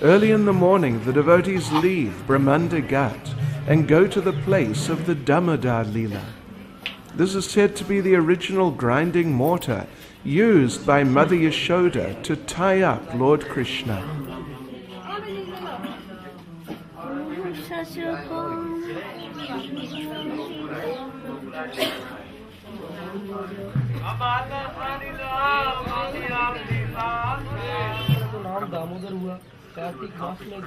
Early in the morning, the devotees leave Brahmanda Ghat and go to the place of the Damodar Leela. This is said to be the original grinding mortar used by Mother Yashoda to tie up Lord Krishna.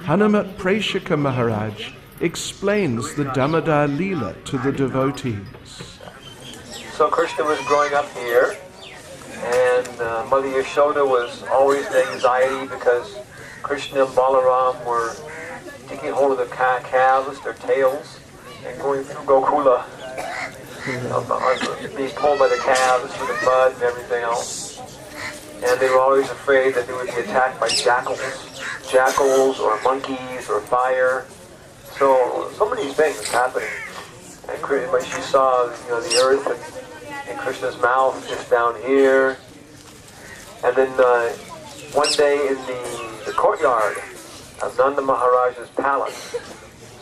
Hanumat Preshika Maharaj explains the Damodar Leela to the devotees. So Krishna was growing up here, and Mother Yashoda was always in anxiety because Krishna and Balaram were taking hold of the calves, their tails, and going through Gokula, being pulled by the calves through the mud and everything else. And they were always afraid that they would be attacked by jackals or monkeys or fire. So many things happening. And when she saw, the earth and Krishna's mouth just down here. And then one day in the courtyard of Nanda Maharaj's palace.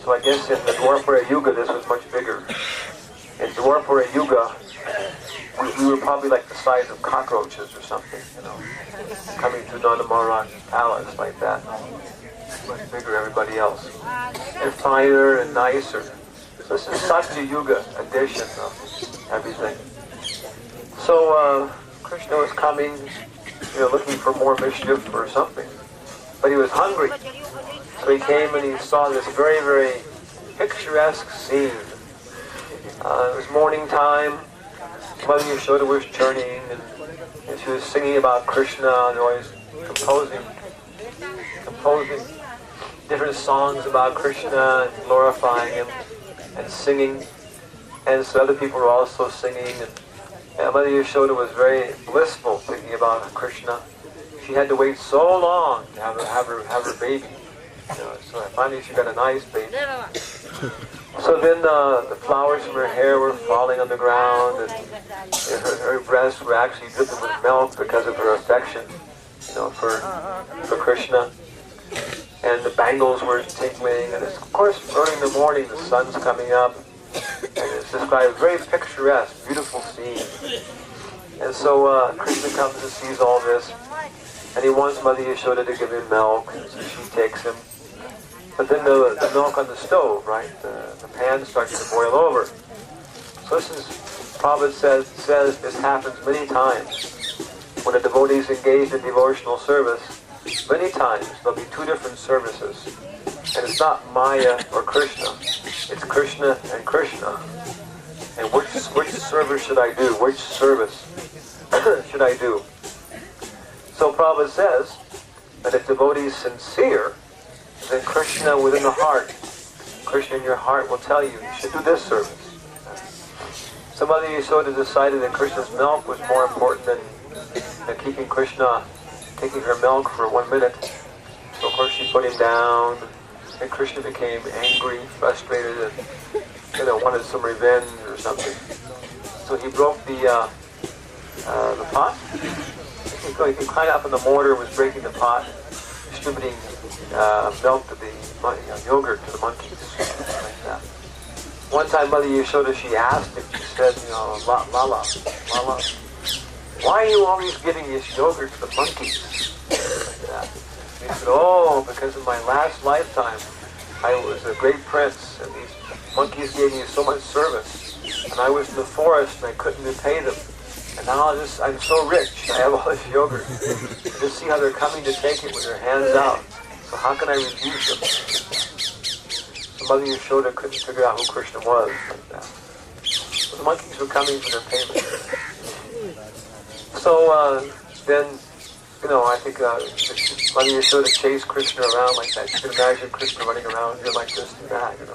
So I guess in the Dwapara Yuga this was much bigger. In Dwapara Yuga, we were probably like the size of cockroaches or something, coming through Nanda Maharaj's palace like that. Much bigger than everybody else. And finer and nicer. So this is Satya Yuga edition of everything. So Krishna was coming, looking for more mischief or something. But he was hungry. So he came and he saw this very, very picturesque scene. It was morning time. Mother Yashoda was churning and she was singing about Krishna and always composing different songs about Krishna and glorifying him and singing. And so other people were also singing. And Mother Yashoda was very blissful thinking about Krishna. She had to wait so long to have her baby. So finally she got a nice baby. So then the flowers from her hair were falling on the ground, and her breasts were actually dripping with milk because of her affection, for Krishna. And the bangles were tinkling, and it's, of course, early in the morning, the sun's coming up, and it's described a very picturesque, beautiful scene. And so Krishna comes and sees all this, and he wants Mother Yashoda to give him milk, and so she takes him. But then the milk on the stove, right, the pan starts to boil over. So this is, Prabhupada says this happens many times. When a devotee is engaged in devotional service, many times there'll be two different services. And it's not Maya or Krishna, it's Krishna and Krishna. And which service should I do? Which service should I do? So Prabhupada says that if devotee is sincere, then Krishna within the heart, Krishna in your heart will tell you, you should do this service. So Mother Yashoda decided that Krishna's milk was more important than keeping Krishna, taking her milk for 1 minute. So of course she put him down, and Krishna became angry, frustrated, and wanted some revenge or something. So he broke the pot. He climbed up in the mortar, was breaking the pot, distributing milk to the yogurt to the monkeys, like that. One time Mother Yashoda, she asked him, she said, Lala, why are you always giving this yogurt to the monkeys? Like that. He said, because in my last lifetime I was a great prince and these monkeys gave me so much service and I was in the forest and I couldn't repay them. And now I'm so rich, I have all this yogurt. Just see how they're coming to take it with their hands out. So how can I refuse them? So Mother Yashoda couldn't figure out who Krishna was like that. So the monkeys were coming for their payment. So then, I think Mother Yashoda chased Krishna around like that. You can imagine Krishna running around here like this and that, and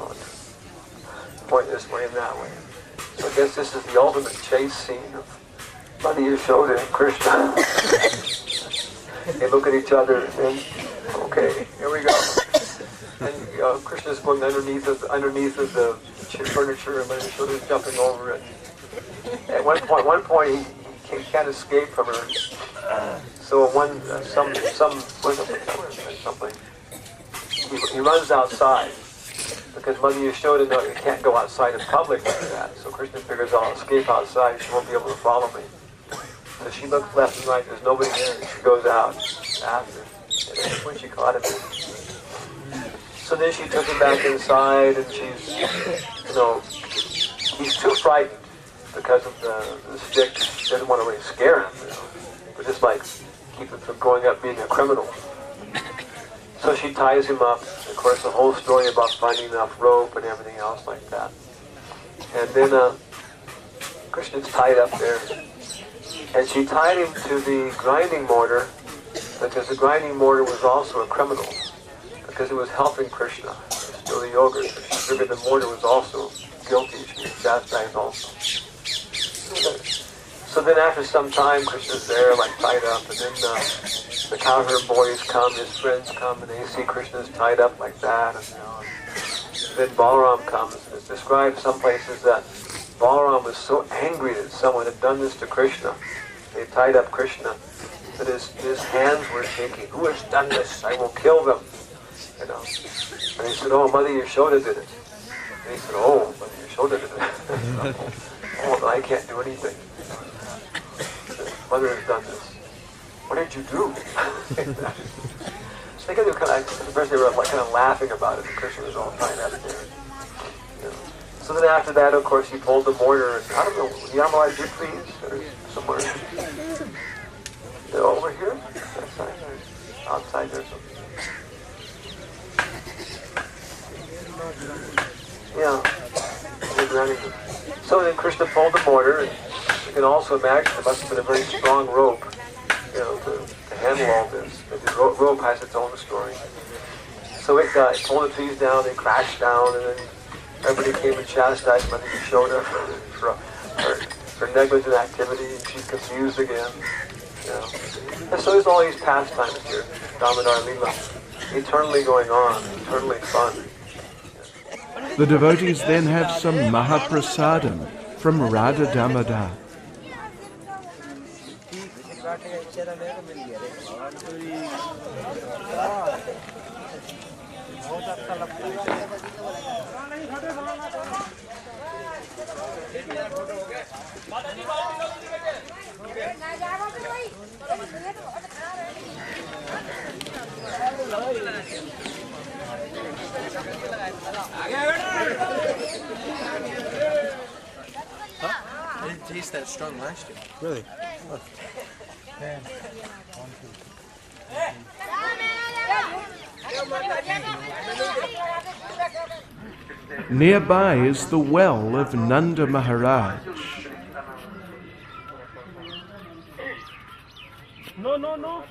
point this way and that way. So I guess this is the ultimate chase scene of Mother Yashoda and Krishna. They look at each other and okay, here we go. And Krishna's going underneath of the furniture, and Mother Yashoda's jumping over it. At one point, he can't escape from her. So something. he runs outside because Mother Yashoda knows you can't go outside in public like that. So Krishna figures I'll escape outside, she won't be able to follow me. So she looks left and right, there's nobody there, and she goes out after. And that's when she caught him. So then she took him back inside, and she's, he's too frightened because of the stick. She doesn't want to really scare him, but just like keep him from growing up being a criminal. So she ties him up. Of course, the whole story about finding enough rope and everything else like that. And then Krishna's tied up there. And she tied him to the grinding mortar because the grinding mortar was also a criminal because it was helping Krishna. Still the yoga. So she figured the mortar was also guilty. She was chastised also. So then after some time, Krishna's there, like tied up, and then the cowherd boys come, his friends come, and they see Krishna's tied up like that. And then Balaram comes, and it's described some places that Balaram was so angry that someone had done this to Krishna. They tied up Krishna, that his hands were shaking. Who has done this? I will kill them. And he said, oh, Mother Yashoda did it. And he said, oh, Mother Yashoda did it. Oh, but I can't do anything. Mother has done this. What did you do? I think they were at first they were kind of laughing about it, and Krishna was all tied up there. So then after that, of course, he pulled the mortar, and I don't know, Yamalai, please, or somewhere. Over here? Outside there. Outside there something. Yeah. So then Krishna pulled the mortar, and you can also imagine it must have been a very strong rope, to handle all this. The rope has its own story. So it pulled the trees down, they crashed down, and then everybody came and chastised Mother Yashoda for her negligent activity, and she's confused again. And so there's all these pastimes here, Damodar Leela, eternally going on, eternally fun. The devotees then have some Mahaprasadam from Radha Damodar. I didn't taste that strong last year. Really? Nearby is the well of Nanda Maharaj. No.